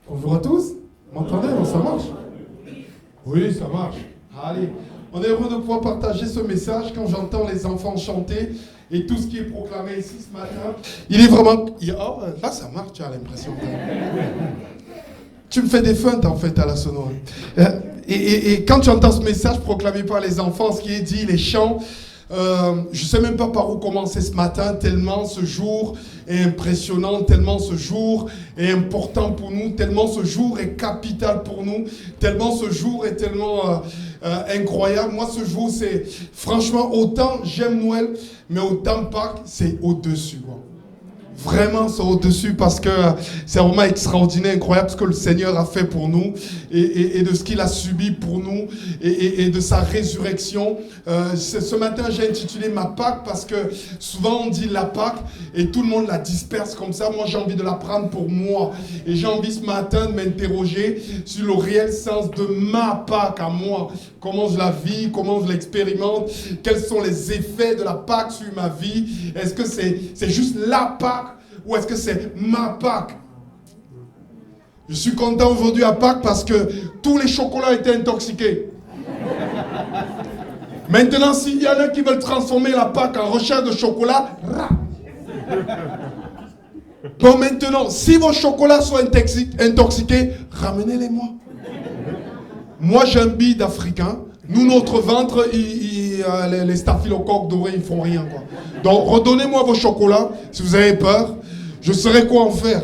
Bonjour à tous. Vous m'entendez? Non, ça marche? Oui, ça marche. Allez, on est heureux de pouvoir partager ce message quand j'entends les enfants chanter et tout ce qui est proclamé ici ce matin. Il est vraiment... Oh, là, ça marche, tu as l'impression. Tu me fais des feintes, en fait, à la sonore. Et quand tu entends ce message proclamé par les enfants, ce qui est dit, les chants, je ne sais même pas par où commencer ce matin, tellement ce jour est impressionnant, tellement ce jour est important pour nous, tellement ce jour est capital pour nous, tellement ce jour est tellement incroyable. Moi, ce jour, c'est franchement, autant j'aime Noël, mais autant Pâques, c'est au-dessus, quoi. Vraiment, c'est au-dessus parce que c'est vraiment extraordinaire, incroyable ce que le Seigneur a fait pour nous et de ce qu'il a subi pour nous et de sa résurrection. Ce matin, j'ai intitulé ma Pâque parce que souvent on dit la Pâque et tout le monde la disperse comme ça. Moi, j'ai envie de la prendre pour moi et j'ai envie ce matin de m'interroger sur le réel sens de ma Pâque à moi. Comment je la vis, comment je l'expérimente, quels sont les effets de la Pâque sur ma vie. Est-ce que c'est juste la Pâque ou est-ce que c'est ma Pâque? Je suis content aujourd'hui à Pâques parce que tous les chocolats étaient intoxiqués. Maintenant, s'il y en a qui veulent transformer la Pâques en recherche de chocolat, bon, maintenant, si vos chocolats sont intoxiqués, ramenez-les-moi. Moi, j'ai un bide africain. Nous, notre ventre, les staphylocoques dorés, ils font rien, quoi. Donc, redonnez-moi vos chocolats, si vous avez peur. Je saurai quoi en faire.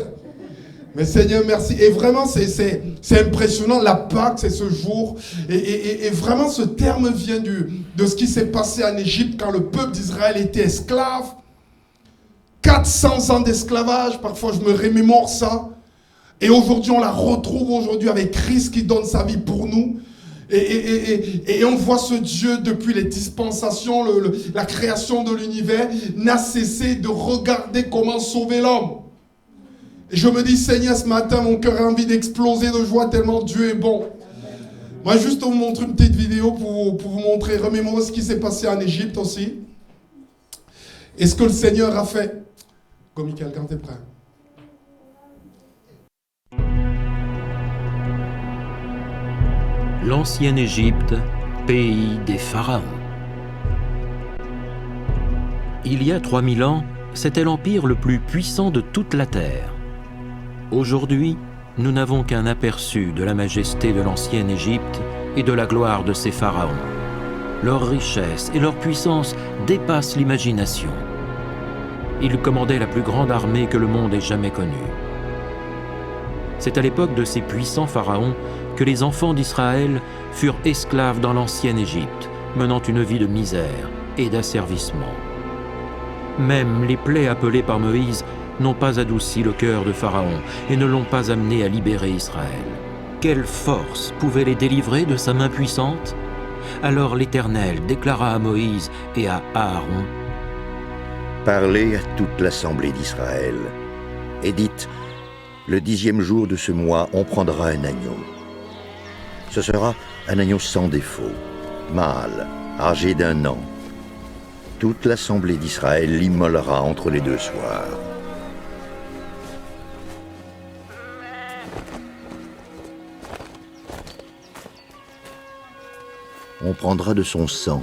Mais Seigneur, merci. Et vraiment, c'est impressionnant. La Pâque, c'est ce jour. Et vraiment, ce terme vient de ce qui s'est passé en Égypte quand le peuple d'Israël était esclave. 400 ans d'esclavage. Parfois, je me remémore ça. Et aujourd'hui, on la retrouve aujourd'hui avec Christ qui donne sa vie pour nous. Et on voit ce Dieu depuis les dispensations, la création de l'univers, n'a cessé de regarder comment sauver l'homme. Et je me dis, Seigneur, ce matin, mon cœur a envie d'exploser de joie tellement Dieu est bon. Moi, juste vous montrer une petite vidéo pour vous montrer, remémorer ce qui s'est passé en Égypte aussi. Et ce que le Seigneur a fait. Comme Michael, quand tu es prêt. L'ancienne Égypte, pays des pharaons. Il y a 3000 ans, c'était l'empire le plus puissant de toute la terre. Aujourd'hui, nous n'avons qu'un aperçu de la majesté de l'ancienne Égypte et de la gloire de ses pharaons. Leur richesse et leur puissance dépassent l'imagination. Ils commandaient la plus grande armée que le monde ait jamais connue. C'est à l'époque de ces puissants pharaons que les enfants d'Israël furent esclaves dans l'ancienne Égypte, menant une vie de misère et d'asservissement. Même les plaies appelées par Moïse n'ont pas adouci le cœur de Pharaon et ne l'ont pas amené à libérer Israël. Quelle force pouvait les délivrer de sa main puissante? Alors l'Éternel déclara à Moïse et à Aaron: Parlez à toute l'assemblée d'Israël et dites: le 10e jour de ce mois, on prendra un agneau. Ce sera un agneau sans défaut, mâle, âgé d'1 an. Toute l'assemblée d'Israël l'immolera entre les 2 soirs. On prendra de son sang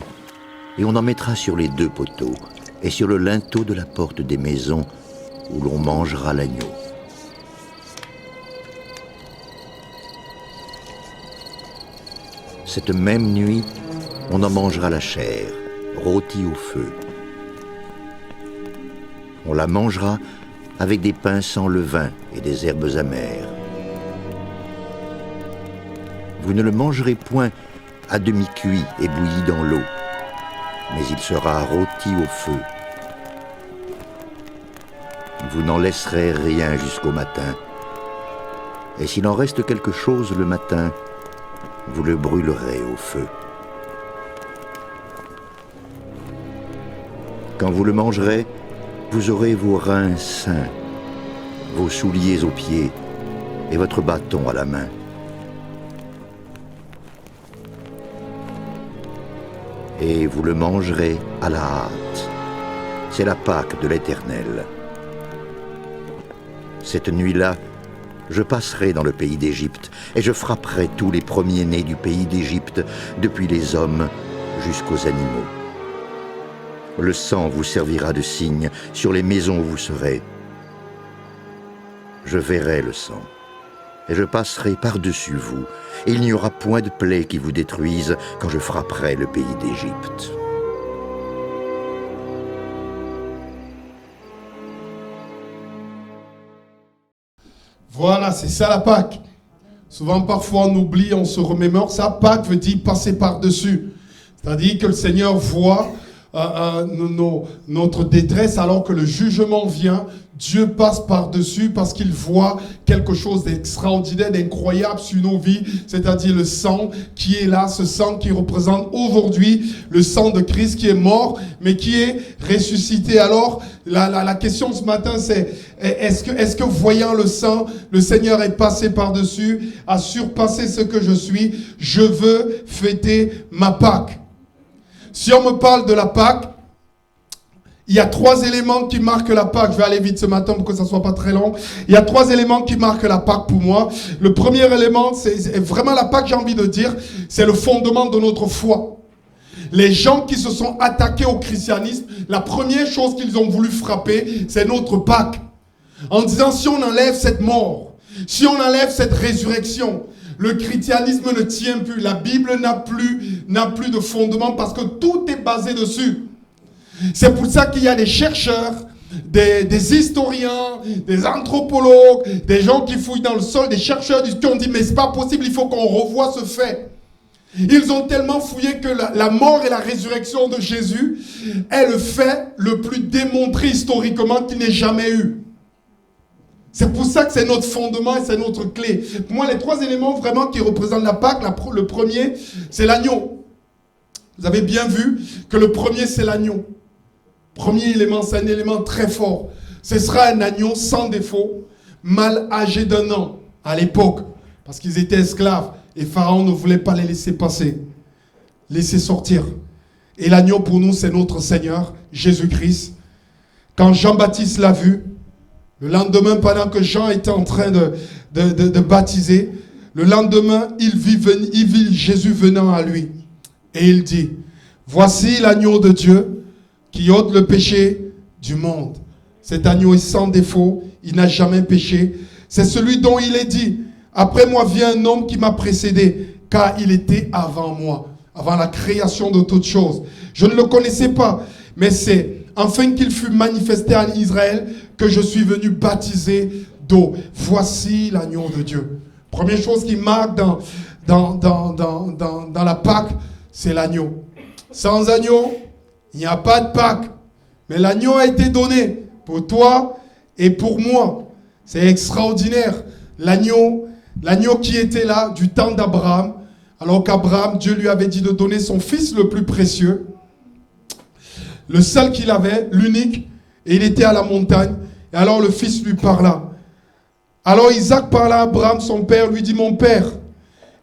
et on en mettra sur les 2 poteaux et sur le linteau de la porte des maisons où l'on mangera l'agneau. Cette même nuit, on en mangera la chair, rôtie au feu. On la mangera avec des pains sans levain et des herbes amères. Vous ne le mangerez point à demi cuit et bouilli dans l'eau, mais il sera rôti au feu. Vous n'en laisserez rien jusqu'au matin, et s'il en reste quelque chose le matin, vous le brûlerez au feu. Quand vous le mangerez, vous aurez vos reins sains, vos souliers aux pieds et votre bâton à la main. Et vous le mangerez à la hâte. C'est la Pâque de l'Éternel. Cette nuit-là, Je passerai dans le pays d'Égypte, et je frapperai tous les premiers-nés du pays d'Égypte, depuis les hommes jusqu'aux animaux. Le sang vous servira de signe sur les maisons où vous serez. Je verrai le sang, et je passerai par-dessus vous, et il n'y aura point de plaie qui vous détruise quand je frapperai le pays d'Égypte. Voilà, c'est ça la Pâque. Souvent, parfois, on oublie, on se remémore. Ça, Pâque veut dire passer par-dessus. C'est-à-dire que le Seigneur voit notre détresse alors que le jugement vient. Dieu passe par-dessus parce qu'il voit quelque chose d'extraordinaire, d'incroyable sur nos vies, c'est-à-dire le sang qui est là, ce sang qui représente aujourd'hui le sang de Christ qui est mort, mais qui est ressuscité. Alors, la question ce matin, c'est est-ce que voyant le sang, le Seigneur est passé par-dessus, a surpassé ce que je suis? Je veux fêter ma Pâque. Si on me parle de la Pâque, il y a 3 éléments qui marquent la Pâque. Je vais aller vite ce matin pour que ça ne soit pas très long. Il y a 3 éléments qui marquent la Pâque pour moi. Le premier élément, c'est vraiment la Pâque, j'ai envie de dire, c'est le fondement de notre foi. Les gens qui se sont attaqués au christianisme, la première chose qu'ils ont voulu frapper, c'est notre Pâque. En disant, si on enlève cette mort, si on enlève cette résurrection, le christianisme ne tient plus. La Bible n'a plus de fondement parce que tout est basé dessus. C'est pour ça qu'il y a des chercheurs, des historiens, des anthropologues, des gens qui fouillent dans le sol, des chercheurs qui ont dit mais c'est pas possible, il faut qu'on revoie ce fait. Ils ont tellement fouillé que la mort et la résurrection de Jésus est le fait le plus démontré historiquement qu'il n'ait jamais eu. C'est pour ça que c'est notre fondement et c'est notre clé. Pour moi, les 3 éléments vraiment qui représentent la Pâque, le premier, c'est l'agneau. Vous avez bien vu que le premier, c'est l'agneau. Premier élément, c'est un élément très fort. Ce sera un agneau sans défaut, mal âgé d'1 an à l'époque, parce qu'ils étaient esclaves et Pharaon ne voulait pas les laisser passer, laisser sortir. Et l'agneau pour nous, c'est notre Seigneur, Jésus-Christ. Quand Jean-Baptiste l'a vu, le lendemain, pendant que Jean était en train de baptiser, le lendemain, il vit Jésus venant à lui. Et il dit, voici l'agneau de Dieu qui ôte le péché du monde. Cet agneau est sans défaut, il n'a jamais péché. C'est celui dont il est dit, après moi vient un homme qui m'a précédé, car il était avant moi, avant la création de toutes choses. Je ne le connaissais pas, mais c'est afin qu'il fût manifesté en Israël que je suis venu baptiser d'eau. Voici l'agneau de Dieu. Première chose qui marque dans la Pâque, c'est l'agneau. Sans agneau, il n'y a pas de Pâque. Mais l'agneau a été donné pour toi et pour moi. C'est extraordinaire. L'agneau qui était là du temps d'Abraham, alors qu'Abraham, Dieu lui avait dit de donner son fils le plus précieux, le seul qu'il avait, l'unique, et il était à la montagne. Et alors le fils lui parla. Alors Isaac parla à Abraham, son père, lui dit, mon père.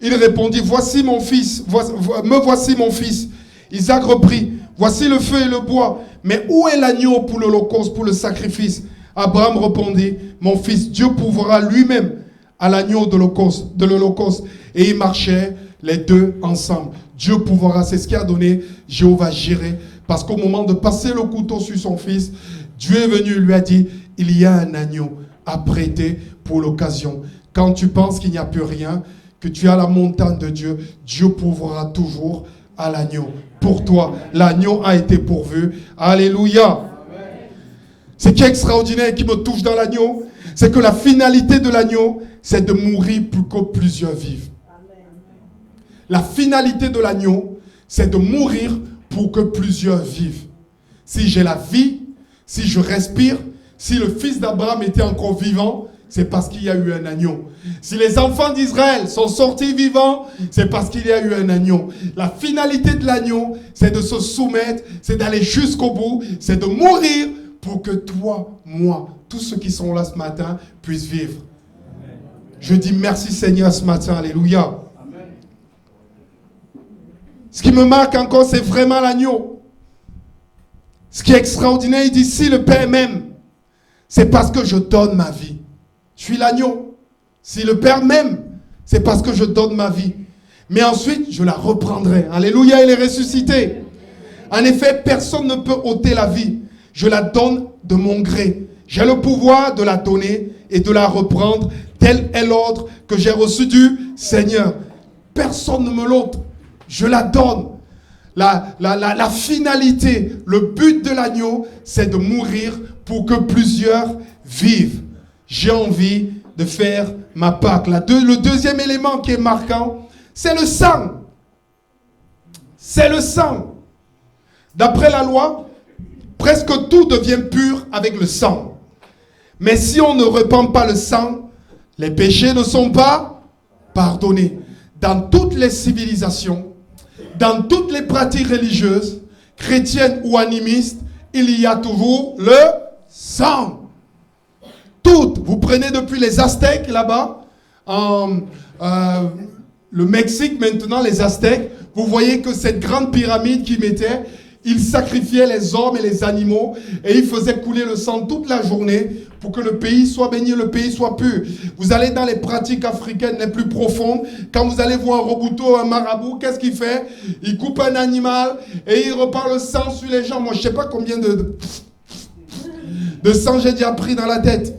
Il répondit, voici mon fils, me voici mon fils. Isaac reprit, voici le feu et le bois, mais où est l'agneau pour l'holocauste, pour le sacrifice? Abraham répondit, mon fils, Dieu pourvoira lui-même à l'agneau de l'holocauste. Et ils marchaient les deux ensemble. Dieu pourvoira, c'est ce qui a donné Jéhovah Jireh. Parce qu'au moment de passer le couteau sur son fils, Dieu est venu, lui a dit, il y a un agneau à prêter pour l'occasion. Quand tu penses qu'il n'y a plus rien, que tu es à la montagne de Dieu, Dieu pourvoira toujours à l'agneau. Pour toi, l'agneau a été pourvu. Alléluia. Ce qui est extraordinaire et qui me touche dans l'agneau, c'est que la finalité de l'agneau, c'est de mourir pour que plusieurs vivent. La finalité de l'agneau, c'est de mourir pour que plusieurs vivent. Si j'ai la vie, si je respire, si le fils d'Abraham était encore vivant, c'est parce qu'il y a eu un agneau. Si les enfants d'Israël sont sortis vivants, c'est parce qu'il y a eu un agneau. La finalité de l'agneau, c'est de se soumettre, c'est d'aller jusqu'au bout, c'est de mourir pour que toi, moi, tous ceux qui sont là ce matin puissent vivre. Amen. Je dis merci Seigneur ce matin, alléluia. Amen. Ce qui me marque encore, c'est vraiment l'agneau. Ce qui est extraordinaire, il dit, si le Père m'aime, c'est parce que je donne ma vie. Je suis l'agneau. Si le Père m'aime, c'est parce que je donne ma vie. Mais ensuite, je la reprendrai. Alléluia, il est ressuscité. En effet, personne ne peut ôter la vie. Je la donne de mon gré. J'ai le pouvoir de la donner et de la reprendre. Tel est l'ordre que j'ai reçu du Seigneur. Personne ne me l'ôte. Je la donne. La finalité, le but de l'agneau, c'est de mourir pour que plusieurs vivent. J'ai envie de faire ma Pâque. Le deuxième élément qui est marquant, c'est le sang. C'est le sang. D'après la loi, presque tout devient pur avec le sang. Mais si on ne répand pas le sang, les péchés ne sont pas pardonnés. Dans toutes les civilisations, dans toutes les pratiques religieuses, chrétiennes ou animistes, il y a toujours le sang. Toutes. Vous prenez depuis les Aztèques là-bas, le Mexique maintenant, les Aztèques, vous voyez que cette grande pyramide qu'ils mettaient, ils sacrifiaient les hommes et les animaux et ils faisaient couler le sang toute la journée pour que le pays soit baigné, le pays soit pur. Vous allez dans les pratiques africaines les plus profondes, quand vous allez voir un Robuto, un marabout, qu'est-ce qu'il fait? Il coupe un animal et il repart le sang sur les gens. Moi, je ne sais pas combien de sang j'ai déjà pris dans la tête.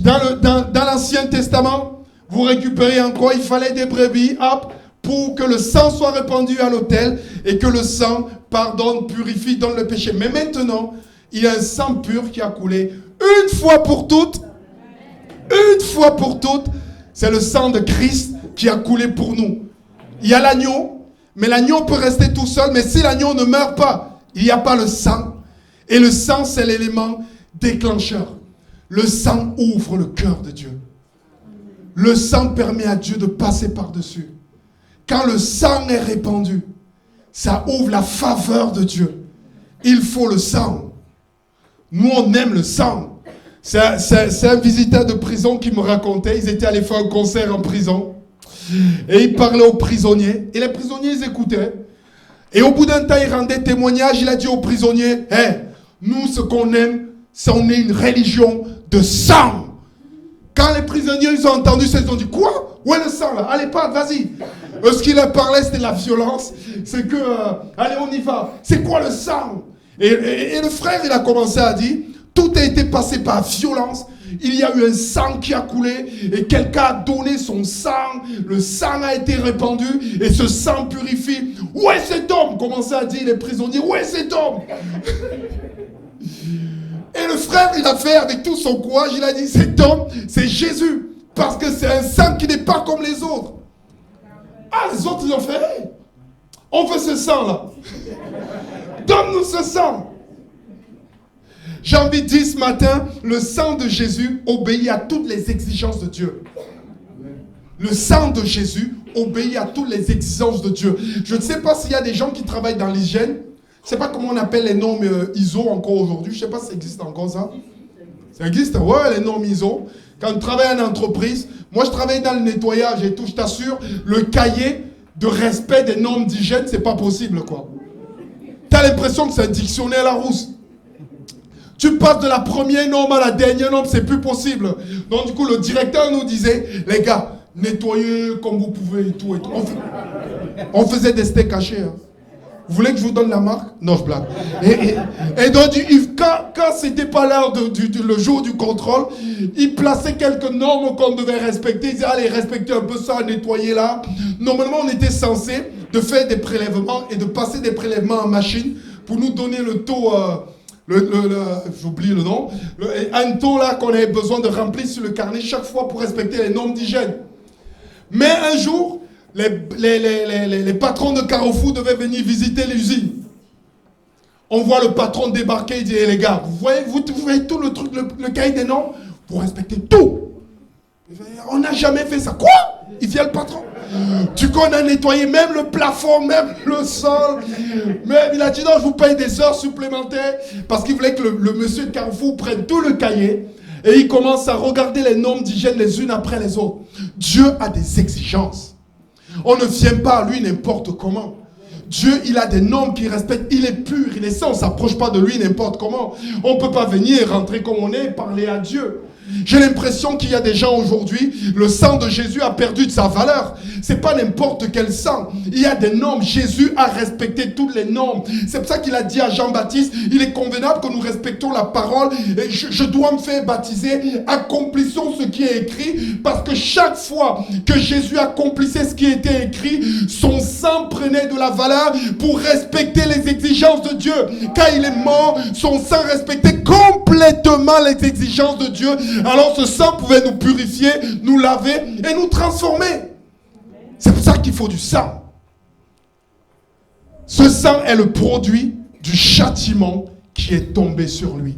Dans l'Ancien Testament, vous récupérez encore, il fallait des brebis, hop, pour que le sang soit répandu à l'autel et que le sang pardonne, purifie, donne le péché. Mais maintenant, il y a un sang pur qui a coulé une fois pour toutes. Une fois pour toutes, c'est le sang de Christ qui a coulé pour nous. Il y a l'agneau, mais l'agneau peut rester tout seul, mais si l'agneau ne meurt pas, il n'y a pas le sang. Et le sang, c'est l'élément déclencheur. Le sang ouvre le cœur de Dieu. Le sang permet à Dieu de passer par-dessus. Quand le sang est répandu, ça ouvre la faveur de Dieu. Il faut le sang. Nous, on aime le sang. C'est un visiteur de prison qui me racontait. Ils étaient allés faire un concert en prison. Et il parlait aux prisonniers. Et les prisonniers, ils écoutaient. Et au bout d'un temps, il rendait témoignage. Il a dit aux prisonniers, hey, nous, ce qu'on aime, c'est on est une religion de sang. Quand les prisonniers ils ont entendu ça, ils ont dit, quoi? Où est le sang là? Allez, parle, vas-y. Ce qu'il leur parlait, c'était la violence. C'est que, allez, on y va. C'est quoi le sang? Et le frère, il a commencé à dire, tout a été passé par violence. Il y a eu un sang qui a coulé et quelqu'un a donné son sang. Le sang a été répandu et ce sang purifie. Où est cet homme? Commençaient à dire les prisonniers, où est cet homme? Et le frère, il a fait avec tout son courage, il a dit, cet homme, c'est Jésus. Parce que c'est un sang qui n'est pas comme les autres. Ah, les autres, ils ont fait, hey, on veut ce sang-là. Donne-nous ce sang. J'ai envie de dire ce matin, le sang de Jésus obéit à toutes les exigences de Dieu. Le sang de Jésus obéit à toutes les exigences de Dieu. Je ne sais pas s'il y a des gens qui travaillent dans l'hygiène. Je ne sais pas comment on appelle les normes ISO encore aujourd'hui. Je ne sais pas si ça existe encore ça. Ça existe, ouais, les normes ISO. Quand on travaille en entreprise, moi je travaille dans le nettoyage et tout, je t'assure, le cahier de respect des normes d'hygiène, c'est pas possible, quoi. Tu as l'impression que c'est un dictionnaire Larousse. Tu passes de la première norme à la dernière norme, c'est plus possible. Donc du coup, le directeur nous disait, les gars, nettoyez comme vous pouvez et tout. Et tout. On faisait des steaks cachés. Hein. Vous voulez que je vous donne la marque? Non, je blague. Et donc, quand c'était pas l'heure le jour du contrôle, il plaçait quelques normes qu'on devait respecter. Il disait, allez, respectez un peu ça, nettoyez là. Normalement, on était censé de faire des prélèvements et de passer des prélèvements en machine pour nous donner le taux, j'oublie le nom, un taux là qu'on avait besoin de remplir sur le carnet chaque fois pour respecter les normes d'hygiène. Mais un jour, les patrons de Carrefour devaient venir visiter l'usine. On voit le patron débarquer, il dit, hey, les gars, vous voyez tout le truc, le cahier des normes, vous respectez tout. On n'a jamais fait ça. Quoi? Il vient le patron. Du coup, on a nettoyé même le plafond, même le sol. Même, il a dit, non, je vous paye des heures supplémentaires parce qu'il voulait que le monsieur de Carrefour prenne tout le cahier et il commence à regarder les normes d'hygiène les unes après les autres. Dieu a des exigences. On ne vient pas à lui n'importe comment. Dieu, il a des normes qu'il respecte. Il est pur, il est saint. On ne s'approche pas de lui n'importe comment. On ne peut pas venir rentrer comme on est et parler à Dieu. J'ai l'impression qu'il y a des gens aujourd'hui, le sang de Jésus a perdu de sa valeur. C'est pas n'importe quel sang. Il y a des normes. Jésus a respecté toutes les normes. C'est pour ça qu'il a dit à Jean-Baptiste, il est convenable que nous respectons la parole. Et je dois me faire baptiser. Accomplissons ce qui est écrit. Parce que chaque fois que Jésus accomplissait ce qui était écrit, son sang prenait de la valeur pour respecter les exigences de Dieu. Quand il est mort, son sang respectait complètement les exigences de Dieu. Alors ce sang pouvait nous purifier, nous laver et nous transformer. C'est pour ça qu'il faut du sang. Ce sang est le produit du châtiment qui est tombé sur lui.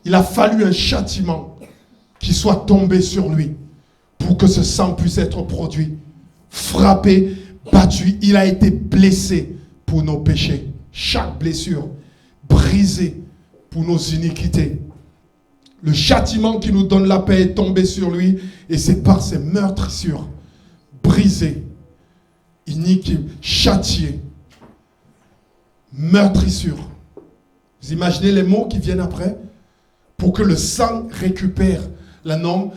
Il a fallu un châtiment qui soit tombé sur lui pour que ce sang puisse être produit. Frappé, battu, il a été blessé pour nos péchés. Chaque blessure brisée pour nos iniquités. Le châtiment qui nous donne la paix est tombé sur lui et c'est par ses meurtrissures, brisées, iniquies, châtiées, meurtrissures. Vous imaginez les mots qui viennent après? Pour que le sang récupère la norme.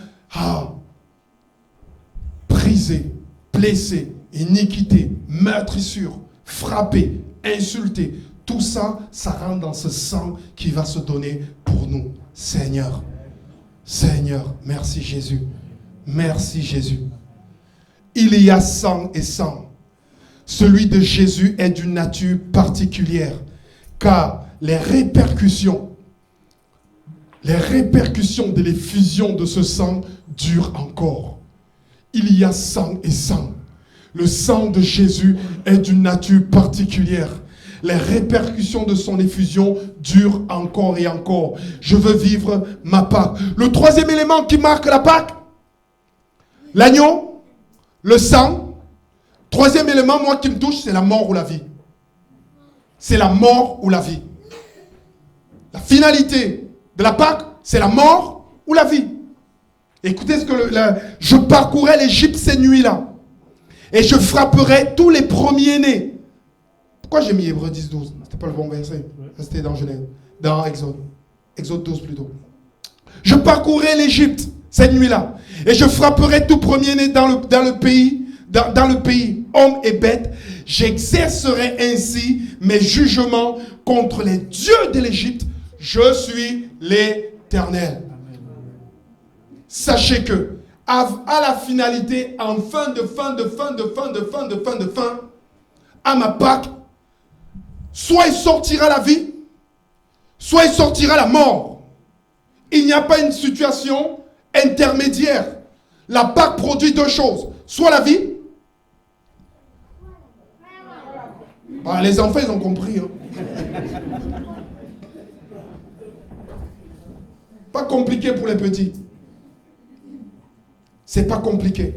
Brisé, blessé, iniquité, meurtrissure, frappé, insulté. Tout ça, ça rentre dans ce sang qui va se donner pour nous. Seigneur, Seigneur, merci Jésus. Merci Jésus. Il y a sang et sang. Celui de Jésus est d'une nature particulière, car les répercussions de l'effusion de ce sang durent encore. Il y a sang et sang. Le sang de Jésus est d'une nature particulière. Les répercussions de son effusion durent encore et encore. Je veux vivre ma Pâque. Le troisième élément qui marque la Pâque, l'agneau, le sang. Troisième élément, moi qui me touche, c'est la mort ou la vie. C'est la mort ou la vie. La finalité de la Pâque, c'est la mort ou la vie. Écoutez ce que je parcourais l'Égypte ces nuits-là. Et je frapperai tous les premiers-nés. Pourquoi j'ai mis Hébreux 10, 12? C'était pas le bon verset. C'était dans Genèse. Dans Exode. Exode 12 plutôt. Je parcourais l'Égypte cette nuit-là. Et je frapperai tout premier-né dans le pays, hommes et bêtes. J'exercerai ainsi mes jugements contre les dieux de l'Égypte. Je suis l'Éternel. Sachez que, à la finalité, en fin, à ma Pâque, soit il sortira la vie, soit il sortira la mort. Il n'y a pas une situation intermédiaire. La Pâque produit deux choses. Soit la vie. Les enfants, ils ont compris. Pas compliqué pour les petits. C'est pas compliqué.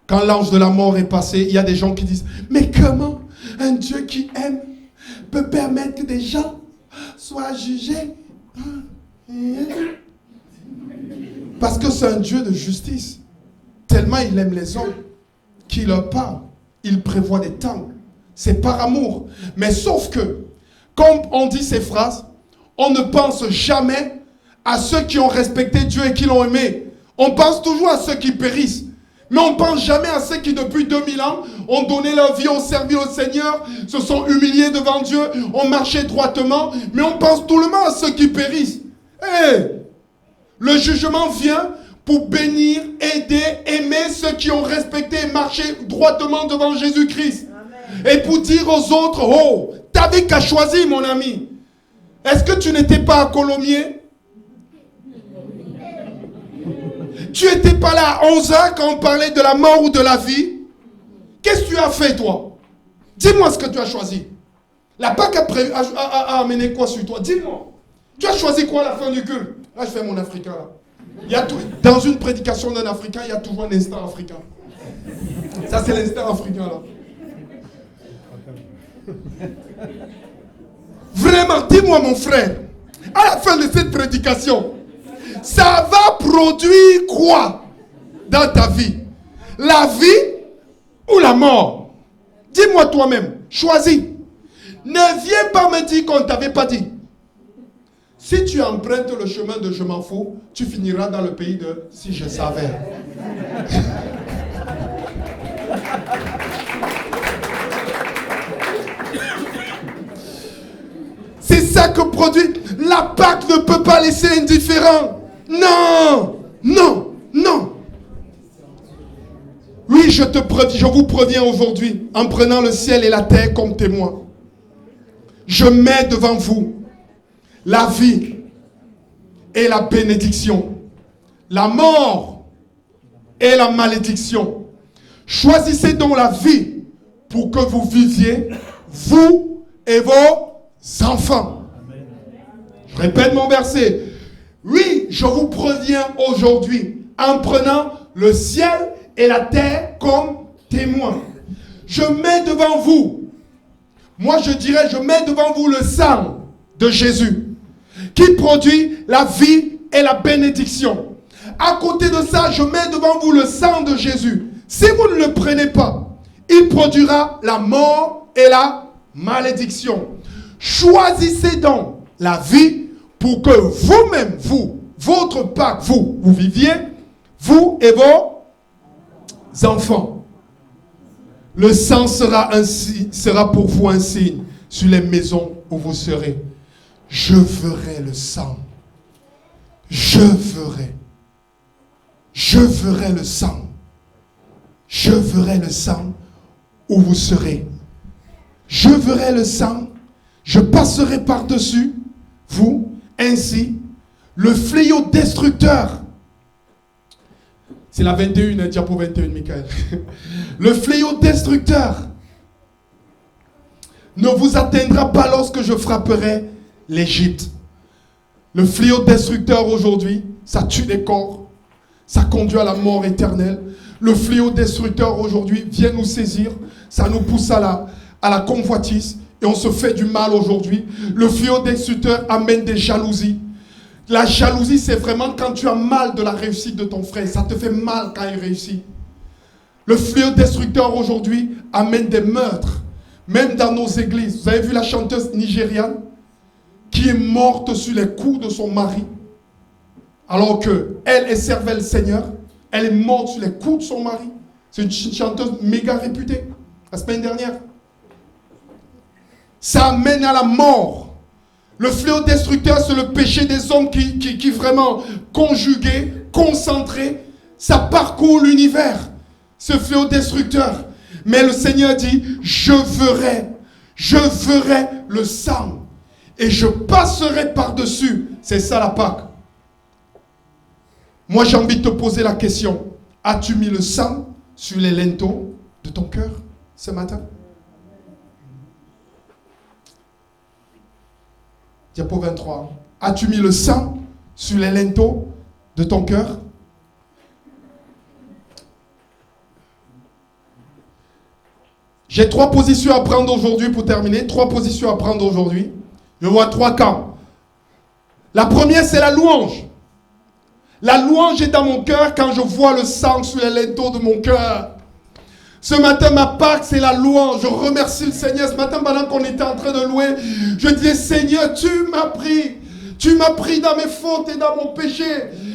Quand l'ange de la mort est passé, il y a des gens qui disent, mais comment un Dieu qui aime peut permettre que des gens soient jugés? Parce que c'est un Dieu de justice. Tellement il aime les hommes qu'il leur parle. Il prévoit des temps. C'est par amour. Mais sauf que, quand on dit ces phrases, on ne pense jamais à ceux qui ont respecté Dieu et qui l'ont aimé. On pense toujours à ceux qui périssent. Mais on ne pense jamais à ceux qui, depuis 2000 ans, ont donné leur vie, ont servi au Seigneur, se sont humiliés devant Dieu, ont marché droitement. Mais on pense tout le monde à ceux qui périssent. Le jugement vient pour bénir, aider, aimer ceux qui ont respecté et marché droitement devant Jésus-Christ. Et pour dire aux autres, oh, t'avais qu'à choisir, mon ami. Est-ce que tu n'étais pas à Colomiers? Tu n'étais pas là à 11h quand on parlait de la mort ou de la vie? Qu'est-ce que tu as fait, toi? Dis-moi ce que tu as choisi. La Pâque a amené quoi sur toi? Dis-moi. Tu as choisi quoi à la fin du culte? Là, je fais mon africain. Là. Il y a dans une prédication d'un Africain, il y a toujours un instant africain. Ça, c'est l'instant africain, là. Vraiment, dis-moi, mon frère, à la fin de cette prédication, ça va produire quoi dans ta vie? La vie ou la mort? Dis-moi toi-même, choisis. Ne viens pas me dire qu'on ne t'avait pas dit. Si tu empruntes le chemin de je m'en fous, tu finiras dans le pays de si je savais. C'est ça que produit. La Pâque ne peut pas laisser indifférent. Non, non, non. Oui, je vous préviens aujourd'hui, en prenant le ciel et la terre comme témoins. Je mets devant vous la vie et la bénédiction, la mort et la malédiction. Choisissez donc la vie pour que vous viviez, vous et vos enfants. Je répète mon verset. Oui, je vous préviens aujourd'hui, en prenant le ciel et la terre comme témoins. Je mets devant vous, moi je dirais, je mets devant vous le sang de Jésus, qui produit la vie et la bénédiction. À côté de ça, je mets devant vous le sang de Jésus. Si vous ne le prenez pas, il produira la mort et la malédiction. Choisissez donc la vie pour que vous-même, votre Pâque, vous viviez, vous et vos enfants. Le sang sera pour vous un signe sur les maisons où vous serez. Je verrai le sang. Je verrai le sang. Je verrai le sang où vous serez. Je verrai le sang. Je passerai par-dessus vous. Ainsi, le fléau destructeur. C'est la 21, diapo 21, Michael. Le fléau destructeur ne vous atteindra pas lorsque je frapperai l'Égypte. Le fléau destructeur aujourd'hui, ça tue des corps, ça conduit à la mort éternelle. Le fléau destructeur aujourd'hui vient nous saisir, ça nous pousse à la convoitise et on se fait du mal aujourd'hui. Le fléau destructeur amène des jalousies. La jalousie, c'est vraiment quand tu as mal de la réussite de ton frère. Ça te fait mal quand il réussit. Le fléau destructeur aujourd'hui amène des meurtres. Même dans nos églises. Vous avez vu la chanteuse nigériane qui est morte sur les coups de son mari. Alors qu'elle servait le Seigneur. Elle est morte sur les coups de son mari. C'est une chanteuse méga réputée. La semaine dernière. Ça amène à la mort. Le fléau destructeur, c'est le péché des hommes qui vraiment conjugué, concentré, ça parcourt l'univers, ce fléau destructeur. Mais le Seigneur dit, je verrai le sang et je passerai par-dessus. C'est ça la Pâque. Moi, j'ai envie de te poser la question. As-tu mis le sang sur les linteaux de ton cœur ce matin? Diapo 23. As-tu mis le sang sur les linteaux de ton cœur? J'ai 3 positions à prendre aujourd'hui pour terminer. 3 positions à prendre aujourd'hui. Je vois 3 camps. La première, c'est la louange. La louange est dans mon cœur quand je vois le sang sur les linteaux de mon cœur. Ce matin, ma Pâque, c'est la louange. Je remercie le Seigneur. Ce matin, pendant qu'on était en train de louer, je disais, Seigneur, tu m'as pris. Tu m'as pris dans mes fautes et dans mon péché.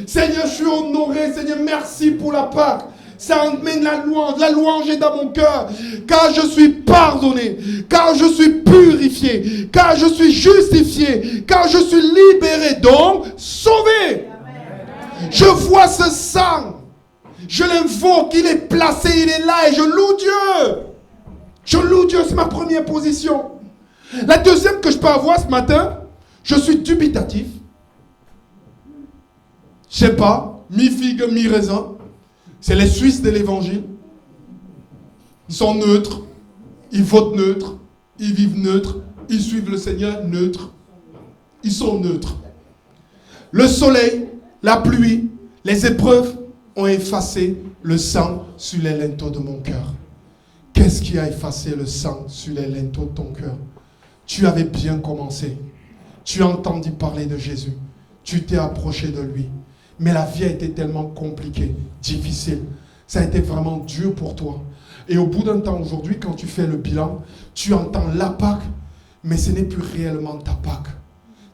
Seigneur, je suis honoré. Seigneur, merci pour la Pâque. Ça emmène la louange. La louange est dans mon cœur. Car je suis pardonné. Car je suis purifié. Car je suis justifié. Car je suis libéré. Donc, sauvé. Je vois ce sang. Je l'invoque, il est placé, il est là et je loue Dieu. Je loue Dieu, c'est ma première position. La deuxième que je peux avoir ce matin, je suis dubitatif. Je sais pas, mi-figue, mi-raisin. C'est les Suisses de l'évangile. Ils sont neutres, ils votent neutres, ils vivent neutres, ils suivent le Seigneur neutre. Ils sont neutres. Le soleil, la pluie, les épreuves ont effacé le sang sur les linteaux de mon cœur. Qu'est-ce qui a effacé le sang sur les linteaux de ton cœur? Tu avais bien commencé. Tu as entendu parler de Jésus. Tu t'es approché de lui. Mais la vie a été tellement compliquée, difficile. Ça a été vraiment dur pour toi. Et au bout d'un temps aujourd'hui, quand tu fais le bilan, tu entends la Pâque, mais ce n'est plus réellement ta Pâque.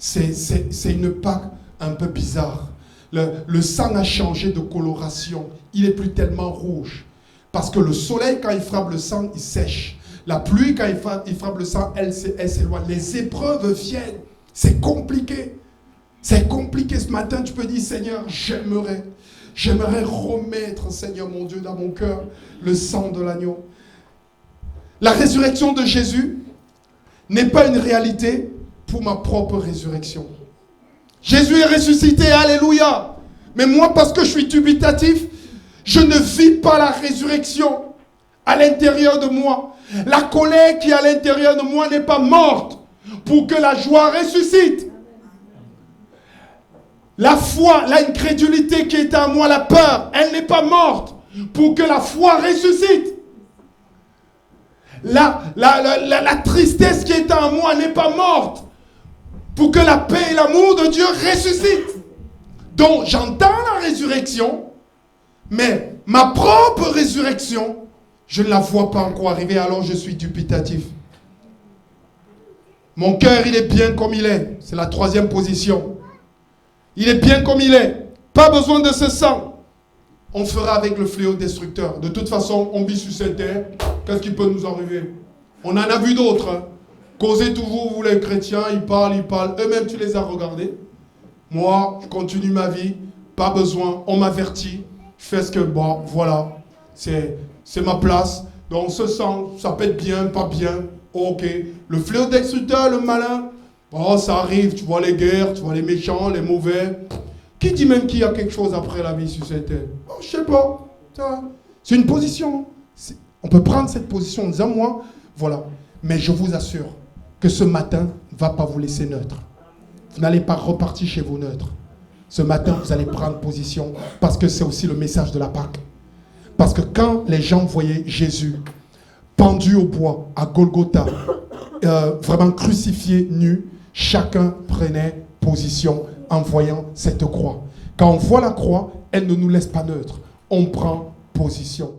c'est une Pâque un peu bizarre. Le sang a changé de coloration. Il n'est plus tellement rouge. Parce que le soleil, quand il frappe le sang, il sèche. La pluie, quand il frappe le sang, elle s'éloigne. Les épreuves viennent. C'est compliqué. C'est compliqué. Ce matin, tu peux dire, Seigneur, j'aimerais remettre, Seigneur mon Dieu, dans mon cœur, le sang de l'agneau. La résurrection de Jésus n'est pas une réalité pour ma propre résurrection. Jésus est ressuscité, alléluia. Mais moi, parce que je suis dubitatif, je ne vis pas la résurrection à l'intérieur de moi. La colère qui est à l'intérieur de moi n'est pas morte pour que la joie ressuscite. La foi, l'incrédulité qui est en moi, la peur, elle n'est pas morte pour que la foi ressuscite. La tristesse qui est en moi n'est pas morte pour que la paix et l'amour de Dieu ressuscitent. Donc j'entends la résurrection, mais ma propre résurrection, je ne la vois pas encore arriver, alors je suis dubitatif. Mon cœur, il est bien comme il est. C'est la troisième position. Il est bien comme il est. Pas besoin de ce sang. On fera avec le fléau destructeur. De toute façon, on vit sur cette terre. Qu'est-ce qui peut nous arriver? On en a vu d'autres. Hein. Causez toujours, vous les chrétiens, ils parlent. Eux-mêmes, tu les as regardés. Moi, je continue ma vie. Pas besoin. On m'avertit. Je fais ce que, bon, voilà. C'est ma place. Donc, ce sang, ça peut être bien, pas bien. Ok. Le fléau destructeur, le malin. Oh, ça arrive. Tu vois les guerres, tu vois les méchants, les mauvais. Qui dit même qu'il y a quelque chose après la vie sur cette terre? Oh, je sais pas. C'est une position. On peut prendre cette position en disant, moi, voilà. Mais je vous assure que ce matin ne va pas vous laisser neutre. Vous n'allez pas repartir chez vous neutre. Ce matin, vous allez prendre position parce que c'est aussi le message de la Pâque. Parce que quand les gens voyaient Jésus pendu au bois à Golgotha, vraiment crucifié, nu, chacun prenait position en voyant cette croix. Quand on voit la croix, elle ne nous laisse pas neutre. On prend position.